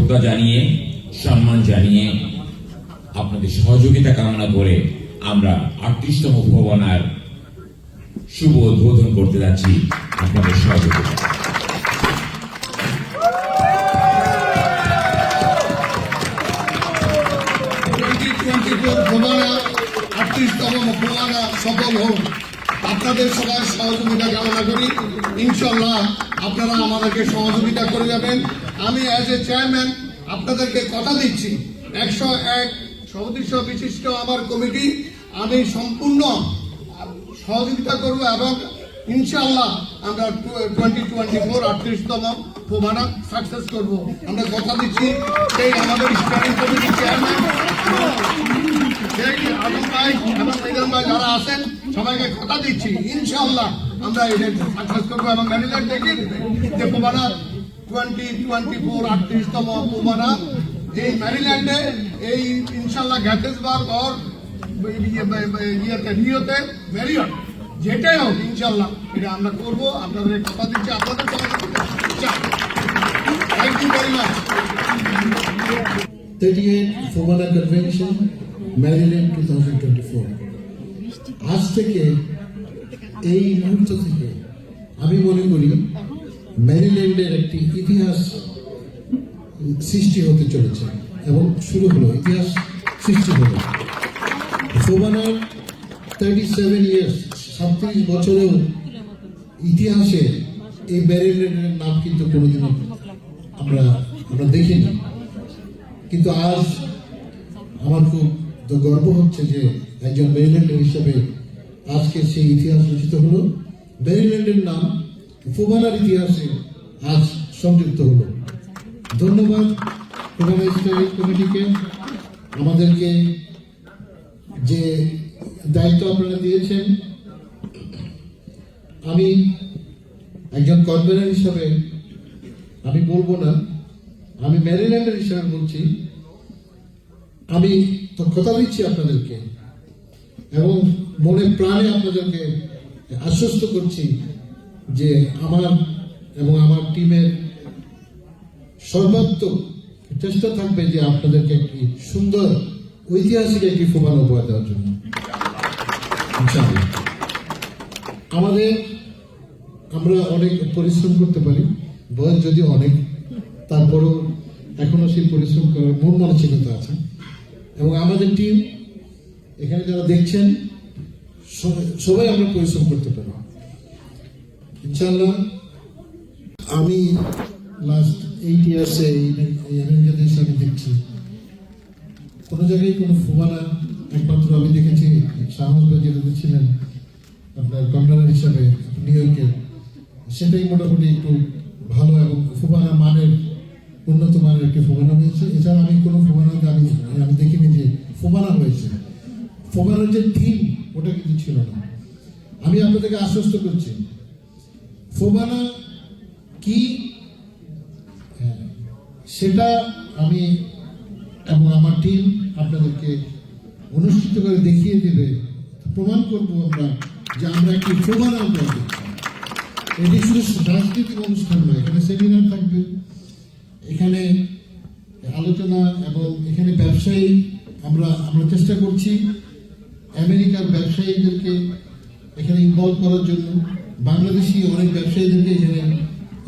শ্রদ্ধা জানিয়ে, সম্মান জানিয়ে, আপনাদের সহযোগিতা কামনা করে আমরা 38তম ভবনার শুভ উদ্বোধন করতে যাচ্ছি আপনাদের সহযোগিতা। সফল হোক, আপনাদের সবার সহযোগিতা কামনা করি। ইনশাল্লাহ আপনারা আমাদেরকে সহযোগিতা করে যাবেন। আমি অ্যাজ এ চেয়ারম্যান আপনাদেরকে কথা দিচ্ছি, 101 সদস্য বিশিষ্ট আমার কমিটি, আমি সম্পূর্ণ সহযোগিতা করব এবং ইনশাআল্লাহ আমরা 2024 38তম ফোবানা সাকসেস করব। আমরা কথা দিচ্ছি সেই আমাদের স্ট্যান্ডিং কমিটির চেয়ারম্যান আলম ভাই এবং মিজান ভাই যারা আছেন সবাইকে কথা দিচ্ছি ইনশাআল্লাহ আমরা এটা সাকসেস করবো। এবং ম্যানেজার দেখি যে ফোবানা 2024 38তম ফোবানা এই ম্যারিল্যান্ডে এই ইনশাআল্লাহ গ্যাথেসবার্গ और নিয়তে ম্যারিয়ট যেটাই হোক ইনশাআল্লাহ এটা আমরা করবো। আপনাদের কথা দিচ্ছি, আপনাদের thank you very much. 38 FOBANA convention Maryland 2024। আজ থেকে এই মুহূর্ত থেকে আমি মনে করি ম্যারিল্যান্ডের একটি ইতিহাস সৃষ্টি হতে চলেছে এবং শুরু হলো, ইতিহাস সৃষ্টি হলো। ফোবানার 37 ইয়ার্স 37 বছরেও ইতিহাসে এই ম্যারিল্যান্ডের নাম কিন্তু কোনোদিনও আমরা দেখিনি। কিন্তু আজ আমার খুব গর্ব হচ্ছে যে একজন ম্যারিল্যান্ডের হিসাবে আজকে সেই ইতিহাস রচিত হলো। ম্যারিল্যান্ডের নাম ফোবানার ইতিহাসে আজ সংযুক্ত হলো। ধন্যবাদ ফোবানা স্টাডি কমিটিকে, আমাদেরকে যে দায়িত্ব আপনারা দিয়েছেন। আমি একজন কনভেনার হিসাবে আমি বলবো না, আমি ম্যারিল্যান্ডের হিসাবে বলছি। আমি তো কথা দিচ্ছি আপনাদেরকে এবং মনে প্রাণে আপনাদেরকে আশ্বস্ত করছি যে আমার এবং আমার টিমের সর্বাত্মক চেষ্টা থাকবে যে আপনাদেরকে একটি সুন্দর ঐতিহাসিক একটি ফোবানা উপহার দেওয়ার জন্য। আমরা অনেক পরিশ্রম করতে পারি, বয়স যদি অনেক, তারপরেও এখনো সেই পরিশ্রম করার মন মানসিকতা আছে। এবং আমাদের টিম এখানে যারা দেখছেন সবাই আমরা পরিশ্রম করতে পারি ইনশাআল্লাহ। আমি লাস্ট 8 ইয়ার্সে এই আমেরিকা দেশে আমি দেখছি কোনো জায়গায় কোনো ফোবানা, একমাত্র আমি দেখেছি সাহস ভাই যেটা ছিলেন আপনার কনভেনার হিসাবে নিউ ইয়র্কের, সেটাই মোটামুটি একটু ভালো এবং ফোবানা মানের উন্নত মানের একটি ফোবানা হয়েছে। এছাড়া আমি কোনো ফোবানাতে আমি দেখিনি যে ফোবানা হয়েছে। ফোবানার যে থিম ওটা কিন্তু ছিল না। আমি আপনাদেরকে আশ্বস্ত করছি ফোবানা কি সেটা আমি এবং আমার টিম আপনাদেরকে অনুষ্ঠিত করে দেখিয়ে দেবে, প্রমাণ করবো আমরা যে আমরা একটি ফোবানা করবো। এটি শুধু সাংস্কৃতিক অনুষ্ঠান নয়, এখানে সেমিনার থাকবে, এখানে আলোচনা এবং এখানে ব্যবসায়ী আমরা চেষ্টা করছি আমেরিকার ব্যবসায়ীদেরকে এখানে ইনভলভ করার জন্য, বাংলাদেশি অনেক ব্যবসায়ীদেরকে এখানে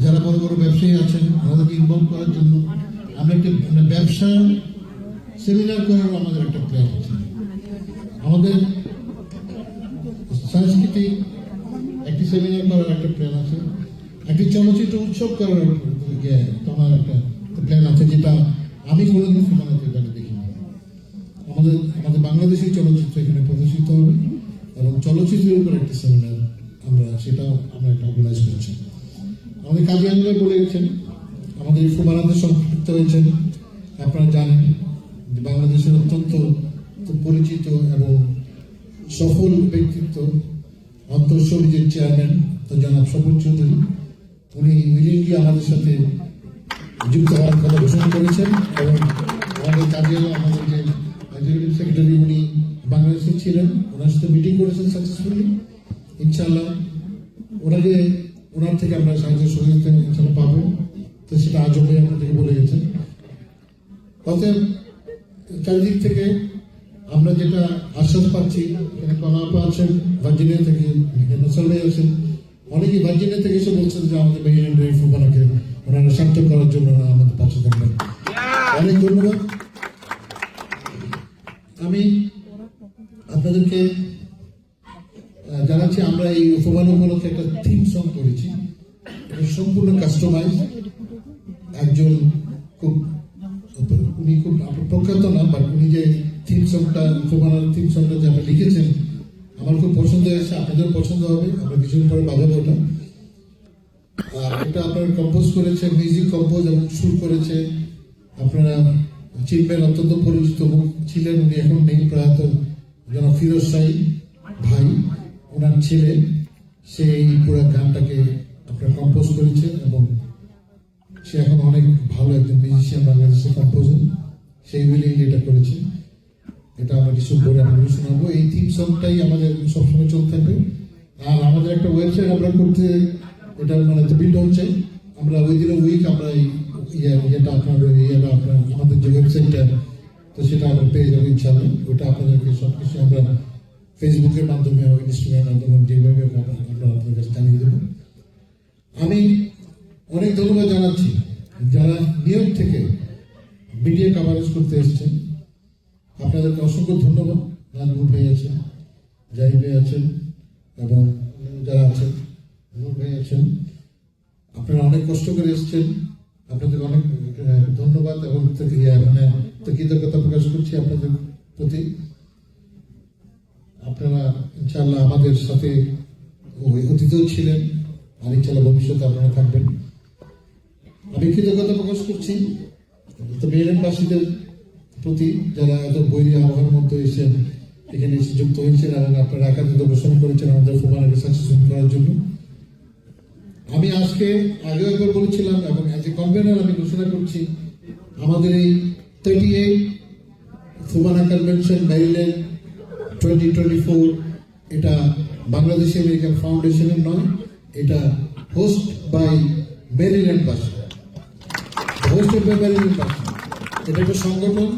যারা বড় বড় ব্যবসায়ী আছেন আমাদেরকে ইনভলভ করার জন্য আমরা একটা ব্যবসা সেমিনার করার আমাদের একটা প্ল্যান আছে। আমাদের সাংস্কৃতিক একটি সেমিনার করার একটা প্ল্যান আছে, একটি চলচ্চিত্র উৎসব করার তোমার একটা প্ল্যান আছে, যেটা আমি কোনোদিন সমানাতে এখানে দেখিনি। আমাদের বাংলাদেশি চলচ্চিত্র এখানে প্রদর্শিত হবে এবং চলচ্চিত্রের উপর একটা সেমিনার সেটাও আমরা একটা অর্গানাইজ করছি। আমাদের কাজী আঙ্গুল বলে গেছেন, আমাদের এই ফোবানাতে সম্পৃক্ত হয়েছেন। আপনারা জানেন যে বাংলাদেশের অত্যন্ত পরিচিত এবং সফল ব্যক্তিত্ব অন্তঃসমিতির চেয়ারম্যান জনাব সফল চৌধুরী, উনি ইমিডিয়েটলি আমাদের সাথে যুক্ত হওয়ার কথা ঘোষণা করেছেন। এবং আমাদের কাজী আমাদের যে এক্সিকিউটিভ সেক্রেটারি উনি বাংলাদেশে ছিলেন, ওনার সাথে মিটিং করেছেন সাকসেসফুলি। ইনশাআল্লাহ ওনার থেকে আমরা সাহায্য সহযোগিতা ইনশাআল্লাহ পাবো। তো সেটা আজও আপনাদেরকে বলে গেছেন। অতএব চারিদিক থেকে আমরা যেটা আশ্বাস পাচ্ছি, এখানে কনাপা আছেন ভার্জিনিয়া থেকে, এখানে সবাই আছেন, অনেকেই ভার্জিনিয়া থেকে এসে বলছেন যে আমাদের মেরিল্যান্ড ফুবানাকে ওনারা শান্ত করার জন্য ওনারা আমাদের পাশে থাকবেন। অনেক ধন্যবাদ। আমি আপনাদেরকে জানাচ্ছি আমরা এই ফুবানা উপলক্ষে একটা থিম সং করেছি, সম্পূর্ণ কাস্টমাইজ। একজন উনি খুব প্রখ্যাত না, বাট উনি যে থিম সংটা ফুবানার থিম সংটা যে আপনি লিখেছেন আমার খুব পছন্দ হয়েছে, আপনাদের পছন্দ হবে। আমরা কিছুদিন পরে বাজাবো ওটা। আর এটা আপনারা কম্পোজ করেছে, মিউজিক কম্পোজ এবং সুর করেছে আপনারা চিনবেন, অত্যন্ত পরিচিত মুখ ছিলেন, উনি এখন নেই, প্রয়াত জনাব ফিরোজ শাহী ভাই, ওনার ছেলে, সেই পুরো গানটাকে আপনারা কম্পোজ করেছেন এবং সে এখন অনেক ভালো একজন মিউজিশিয়ান, বাংলাদেশের কম্পোজার, সেই মিলিয়ে এটা করেছে। এটা আমরা কিছু করে আপনাদের শোনাবো। এই থিম সংটাই আমাদের সবসময় চলতে থাকবে। আর আমাদের একটা ওয়েবসাইট আমরা করতে, এটা মানে বিল্ড হচ্ছে, আমরা উইদিন এ উইক আমরা এই ইয়েটা আপনার আমাদের যে ওয়েবসাইটটা, তো সেটা আমরা পেয়ে যাবো ইনশাআল্লাহ। ওটা আপনাদেরকে সব কিছু আমরা ফেসবুকের মাধ্যমে, ইনস্টাগ্রামের মাধ্যমে যেভাবে আমরা আপনাদের কাছে জানিয়ে দেবো। আমি অনেক ধন্যবাদ জানাচ্ছি যারা নিউ ইয়র্ক থেকে মিডিয়া কাভারেজ করতে এসেছেন, আপনাদেরকে অসংখ্য ধন্যবাদ। নাজমুল ভাই আছেন, জাহিদ ভাই আছেন এবং যারা আছেন, নূর ভাই আছেন, আপনারা অনেক কষ্ট করে এসেছেন, আপনাদের অনেক ধন্যবাদ এবং কৃতজ্ঞতা প্রকাশ করছি আপনাদের প্রতি। আপনারা ইনশাআল্লাহ আমাদের সাথে অতীতেও ছিলেন, আর ইনশাআল্লাহ ভবিষ্যতে আপনারা থাকবেন। আমি কৃতজ্ঞতা প্রকাশ করছি মেরিল্যান্ডবাসীদের প্রতি, যারা এত বৈরী আবহাওয়ার মধ্যে এসে এখানে এসে যুক্ত হয়েছেন এবং আপনারা একাধিক পরিশ্রম করেছেন আমাদের ফুবানাকে সাকসেসফুল করার জন্য। আমি আজকে আগেও একবার বলেছিলাম এবং অ্যাজ এ কনভেনার আমি ঘোষণা করছি, আমাদের এই 38 ফুবানা কনভেনশন মেরিল্যান্ড 2024 এটা বাংলাদেশ আমেরিকান ফাউন্ডেশনের নয়, এটা হোস্ট বাই মেরিল্যান্ডবাসী, হোস্টেড বাই মেরিল্যান্ডবাসী। এটা একটা সংগঠন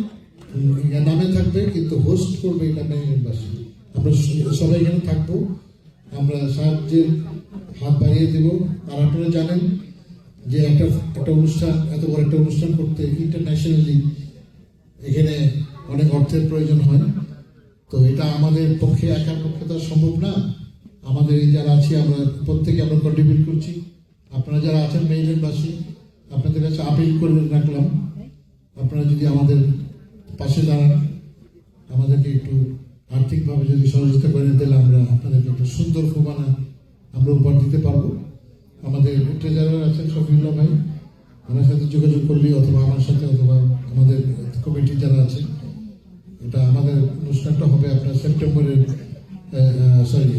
নামে থাকবে, কিন্তু হোস্ট করবে এটা মেরিল্যান্ডবাসী। আমরা সবাই এখানে থাকবো, আমরা সাহায্যের হাত বাড়িয়ে দেব। আর আপনারা জানেন যে একটা অনুষ্ঠান, এত বড় একটা অনুষ্ঠান করতে ইন্টারন্যাশনালি এখানে অনেক অর্থের প্রয়োজন হয়। তো এটা আমাদের পক্ষে একার পক্ষে তো সম্ভব না। আমাদের এই যারা আছি আমরা প্রত্যেকে আমরা কন্ট্রিবিউট করছি। আপনারা যারা আছেন মেরিল্যান্ডবাসী, আপনাদের কাছে আপিল করে রাখলাম, আপনারা যদি আমাদের পাশে দাঁড়ান, আমাদেরকে একটু আর্থিকভাবে যদি সহযোগিতা করে দিলে আমরা আপনাদেরকে একটা সুন্দর ফুবানা আমরা উপহার দিতে পারবো। আমাদের ট্রেজারার আছেন শফিউল্লাহ ভাই, আমার সাথে যোগাযোগ করলে অথবা আমার সাথে অথবা আমাদের কমিটি যারা আছে, এটা আমাদের অনুষ্ঠানটা হবে আপনার সেপ্টেম্বরের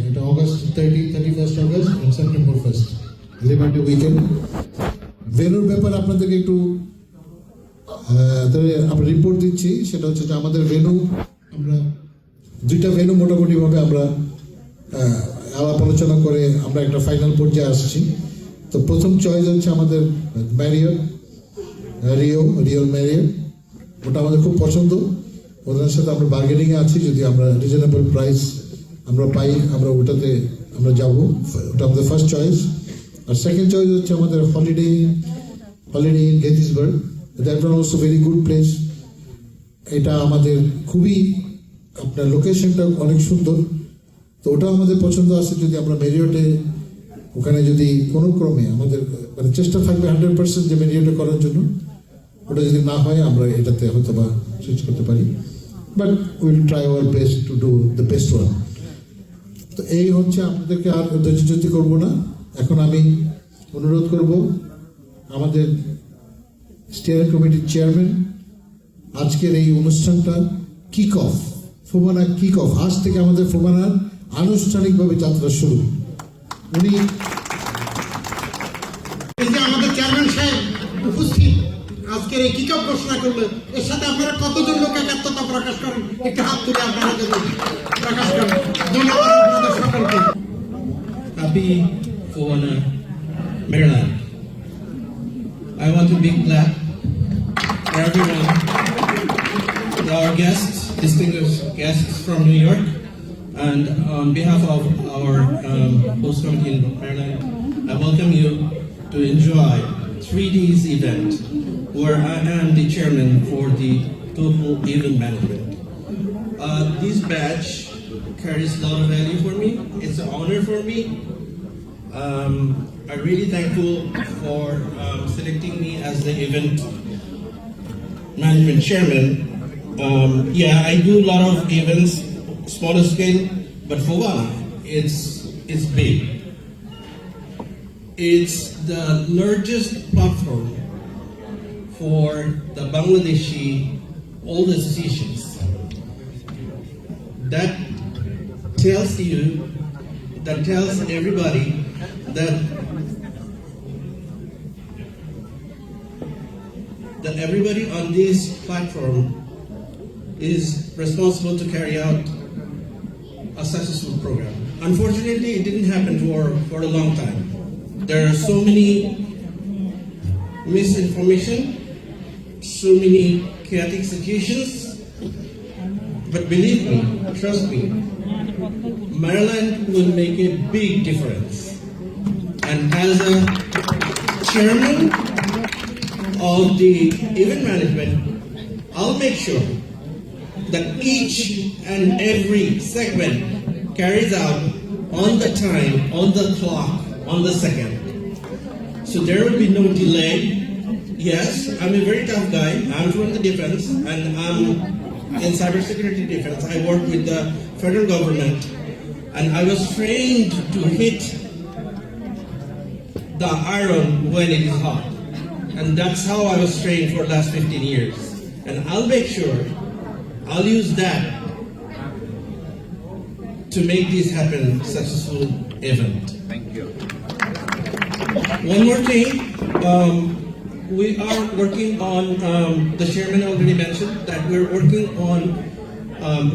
এটা অগস্ট 31 অগস্ট এবং সেপ্টেম্বর 1 লেবার ডে উইকেন্ড। ভেন্যুর ব্যাপারে আপনাদেরকে একটু আমরা রিপোর্ট দিচ্ছি। সেটা হচ্ছে যে আমাদের ভেন্যু, আমরা 2টা ভেন্যু মোটামুটিভাবে আমরা আলাপ আলোচনা করে আমরা একটা ফাইনাল পর্যায়ে আসছি। তো প্রথম চয়েস হচ্ছে আমাদের ম্যারিয়ট, রিও ম্যারিয়ট, ওটা আমাদের খুব পছন্দ। ওদের সাথে আমরা বার্গেনিংয়ে আছি, যদি আমরা রিজনেবল প্রাইস আমরা পাই আমরা ওটাতে আমরা যাব, ওটা আমাদের ফার্স্ট চয়েস। আর সেকেন্ড চয়েস হচ্ছে আমাদের holiday in Gettysburg, that one also very good place. এটা আমাদের খুবই, আপনার লোকেশনটা অনেক সুন্দর, তো ওটা আমাদের পছন্দ আছে। যদি আমরা মেরিয়টে ওখানে যদি কোনো ক্রমে আমাদের মানে চেষ্টা থাকবে 100% যে মেরিয়টে করার জন্য, ওটা যদি না হয় আমরা এটাতে হয়তো বা সুইচ করতে পারি, but will try our best to do the best one. তো এই হচ্ছে, আপনাদেরকে আর ধৈর্যচ্যুতি করবো না। এখন আমি অনুরোধ করব আমাদের স্টিয়ারিং কমিটির চেয়ারম্যান, আজকের এই অনুষ্ঠানটা কিক অফ, ফুবানা কিক অফ, আজ থেকে আমাদের ফুবানার আনুষ্ঠানিকভাবে যাত্রা শুরু। উনি এই যে আমাদের চেয়ারম্যান সাহেব উপস্থিত আজকের এই কিক অফ ঘোষণা করলেন, এর সাথে আপনারা কতজন লোক একাত্মতা প্রকাশ করেন, একটু হাত তুলে আপনারা যদি প্রকাশ করেন। ধন্যবাদ আপনাদের সকলকে। Happy Fuwana, Maryland. I want to big clap for everyone our guests, distinguished guests from New York, and on behalf of our host committee in Maryland, I welcome you to enjoy 3 days event where I am the chairman for the total event management. This badge carries a lot of value for me. It's an honor for me. I'm really thankful for selecting me as the event management chairman. Yeah, I do a lot of events, smaller scale, but Fovana, it's big. It's the largest platform for the Bangladeshi all the associations. That tells everybody that everybody on this platform is responsible to carry out a successful program. Unfortunately, it didn't happen for a long time. There are so many misinformation, so many chaotic situations, but believe me, trust me, Maryland will make a big difference. And as a chairman of the event management, I'll make sure that each and every segment carries out on the time, on the clock, on the second. So there will be no delay. Yes, I'm a very tough guy. I'm from the defense, and I'm in cybersecurity defense. I work with the federal government, and I was trained to hit the iron when it is hot. And that's how I was trained for the last 15 years. And I'll make sure I'll use that to make this happen, successful event. Thank you. One more thing, we are working on, the chairman already mentioned that we're working on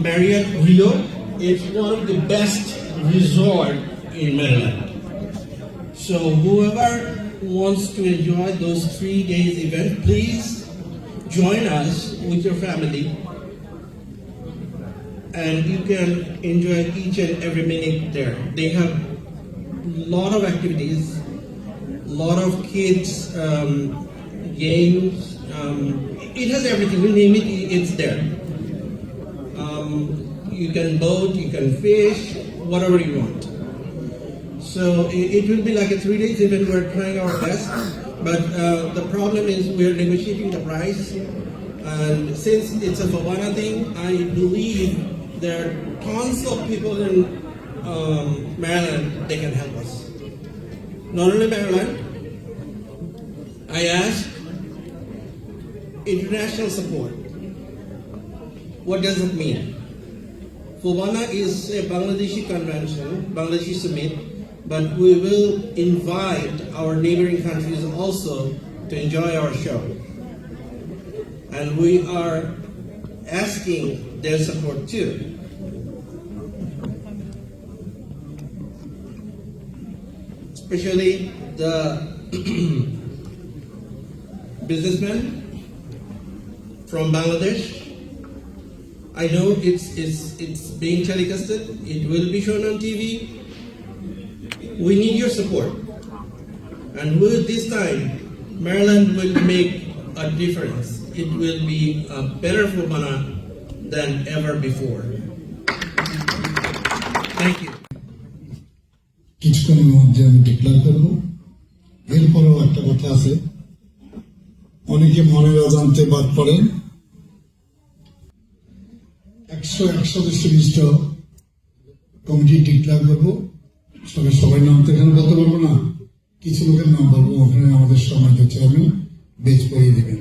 Marriott Rio. It's one of the best resort in Maryland. So whoever wants to enjoy those 3 days event, please join us with your family, and you can enjoy each and every minute there. They have a lot of activities, a lot of kids games. It has everything. You name it, it's there. You can boat, you can fish, whatever you want. So it will be like a 3 days event. We're trying our best, but the problem is we're negotiating the price. And since it's a Fovana thing, I believe there are tons of people in Maryland, they can help us. Not only Maryland, I ask international support. What does it mean? Fovana is a Bangladeshi convention, Bangladeshi summit, but we will invite our neighboring countries also to enjoy our show. And we are asking their support too. Especially the businessmen from Bangladesh. I know it's being telecasted. It will be shown on TV. We need your support. And with this time, Maryland will make a difference. It will be a better Fovana than ever before. Thank you. কিছুক্ষণের মধ্যে আমি declare করবো। এরপরেও একটা কথা আছে, অনেকে মনের অজান্তে বাদ পড়েন। 101 সদস্য বিশিষ্ট কমিটি ডিক্লেয়ার করবো। সবাই নাম তো এখানে বলতে পারবো না, কিছু লোকের নাম বলবো। ওখানে আমাদের সম্মানিত চেয়ারম্যান বেচ পড়িয়ে দেবেন।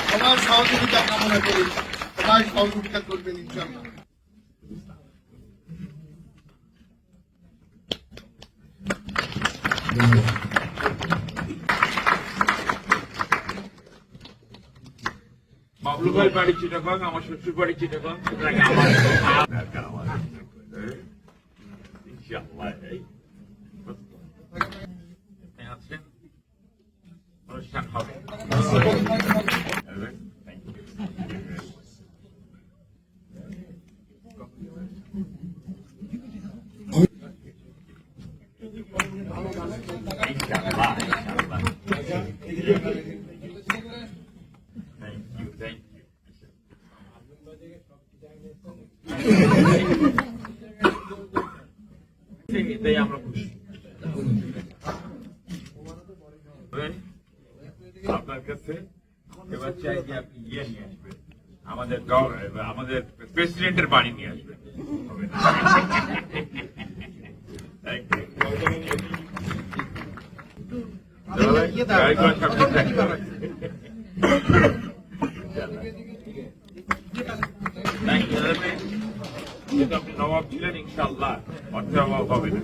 সবার সহযোগিতা কামনা করি, সবাই সহযোগিতা করবেন ইনশাআল্লাহ। বাবলু ভাই বাড়ি চিটাগং, আমার শ্বশুর বাড়ি চিটাগং, সুতরাং আমার দরকার আমার। ইনশাআল্লাহ এই আছেন, অনুষ্ঠান হবে। Thank you. Inshallah, inshallah. Thank you, thank you. এটাই আমরা খুশি। আপনার কাছে এবার চাই যে আপনি ইয়ে নিয়ে আসবেন, আমাদের প্রেসিডেন্টের বাড়ি নিয়ে আসবেন। হবে না? Thank you. গাড়িগুলো সব ঠিকঠাক চালাচ্ছে। Thank you, দাদা ভাই। যেহেতু আপনি নবাব ছিলেন, ইনশাআল্লাহ অর্থের অভাব হবে না।